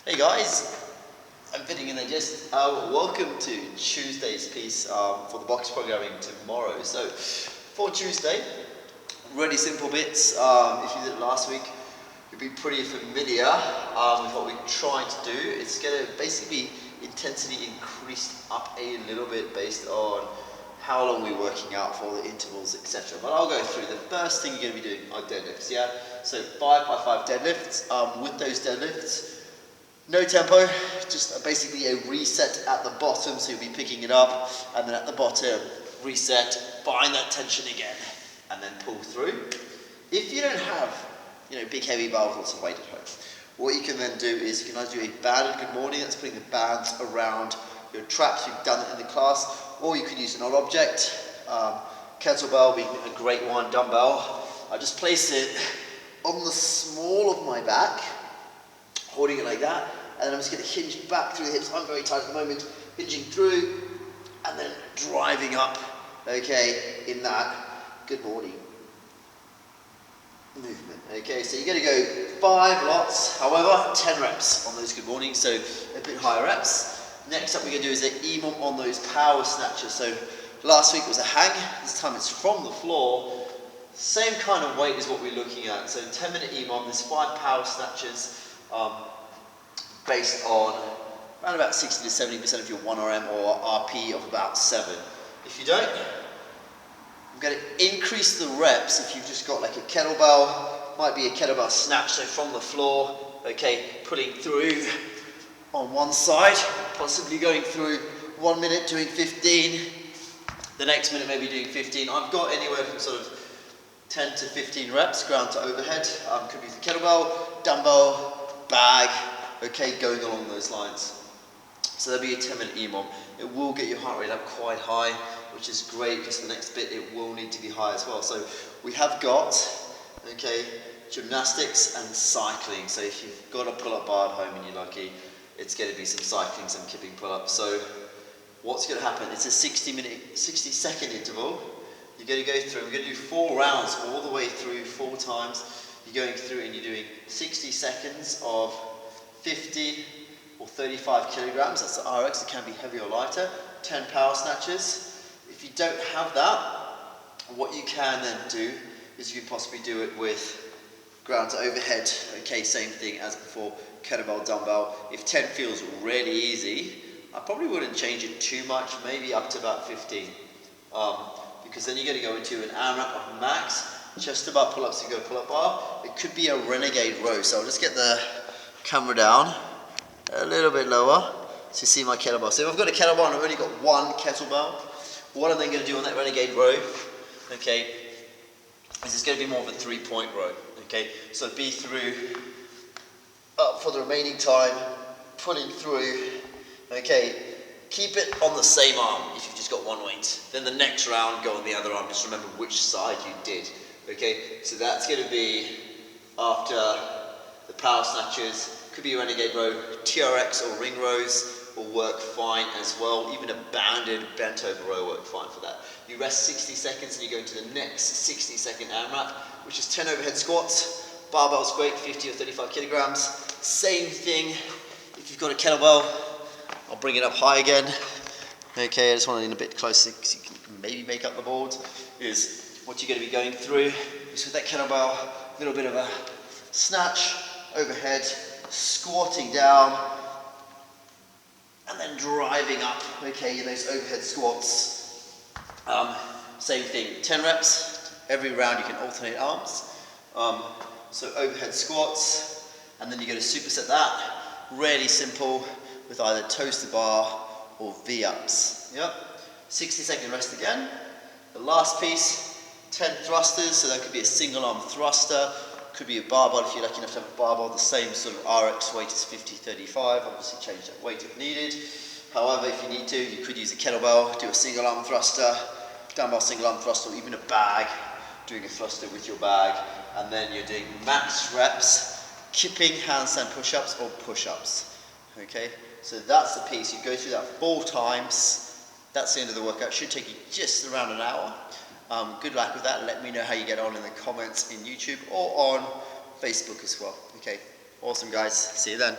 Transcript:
Hey guys, I'm fitting in there just. Welcome to Tuesday's piece for the box programming tomorrow. So for Tuesday, really simple bits. If you did it last week, you'll be pretty familiar with what we're trying to do. It's going to basically be intensity increased up a little bit based on how long we're working out for the intervals, etc. But I'll go through. The first thing you're going to be doing are deadlifts, yeah? So 5x5 deadlifts. With those deadlifts, no tempo, just basically a reset at the bottom, so you'll be picking it up, and then at the bottom, reset, find that tension again, and then pull through. If you don't have, big heavy bars or some weight at home, what you can then do is you can either do a banded good morning, that's putting the bands around your traps, you've done it in the class, or you can use an odd object, kettlebell being a great one, dumbbell. I just place it on the small of my back, holding it like that, and then I'm just going to hinge back through the hips. I'm very tight at the moment, hinging through, and then driving up, okay, in that good morning movement. Okay, so you're going to go 5 lots, however, 10 reps on those good mornings, so a bit higher reps. Next up we're going to do is an EMOM on those power snatches. So last week was a hang, this time it's from the floor. Same kind of weight as what we're looking at. So 10-minute EMOM, there's 5 power snatches based on around about 60 to 70% of your 1RM or RP of about 7. If you don't, I'm going to increase the reps. If you've just got like a kettlebell, might be a kettlebell snatch, so from the floor, okay, pulling through on one side, possibly going through 1 minute doing 15, the next minute maybe doing 15. I've got anywhere from sort of 10 to 15 reps, ground to overhead. Could be the kettlebell, dumbbell, bag, okay, going along those lines. So there'll be a 10-minute EMOM. It will get your heart rate up quite high, which is great because the next bit it will need to be high as well. So we have got, okay, gymnastics and cycling. So if you've got a pull-up bar at home and you're lucky, it's going to be some cycling, some kipping pull-ups. So what's going to happen? It's a 60-second interval. You're going to go through, we're going to do 4 rounds all the way through 4 times. You're going through and you're doing 60 seconds of 50 or 35 kilograms, that's the RX, it can be heavier or lighter, 10 power snatches. If you don't have that, what you can then do is you can possibly do it with ground to overhead, okay, same thing as before, kettlebell, dumbbell. If 10 feels really easy, I probably wouldn't change it too much, maybe up to about 15. Because then you're going to go into an AMRAP of max, chest to bar pull-ups, you go pull-up bar. It could be a renegade row, so I'll just get the camera down a little bit lower to see my kettlebell. So if I've got a kettlebell and I've only got 1 kettlebell, what I'm then going to do on that renegade row, okay, is it's going to be more of a 3-point row, okay, so be through, up for the remaining time, pulling through, okay, keep it on the same arm if you've just got 1 weight, then the next round go on the other arm, just remember which side you did, okay, so that's going to be after the power snatches. Could be a renegade row, TRX or ring rows will work fine as well. Even a banded bent over row will work fine for that. You rest 60 seconds and you go into the next 60-second AMRAP, which is 10 overhead squats. Barbell's great, 50 or 35 kilograms. Same thing, if you've got a kettlebell, I'll bring it up high again. Okay, I just want to lean a bit closer because you can maybe make up the board. Is what you're going to be going through is with that kettlebell, a little bit of a snatch, overhead, squatting down, and then driving up, okay, in those overhead squats. Same thing, 10 reps, every round you can alternate arms. So overhead squats, and then you're going to superset that, really simple, with either toes to bar or V-ups. Yep, 60-second rest again. The last piece, 10 thrusters, so that could be a single arm thruster, could be a barbell if you're lucky enough to have a barbell, the same sort of RX weight is 50-35, obviously change that weight if needed. However, if you need to, you could use a kettlebell, do a single arm thruster, dumbbell single arm thruster, or even a bag, doing a thruster with your bag, and then you're doing max reps, kipping, handstand push-ups or push-ups, okay? So that's the piece, you go through that 4 times, that's the end of the workout, should take you just around an hour. Good luck with that. Let me know how you get on in the comments in YouTube or on Facebook as well. Okay, awesome guys. See you then.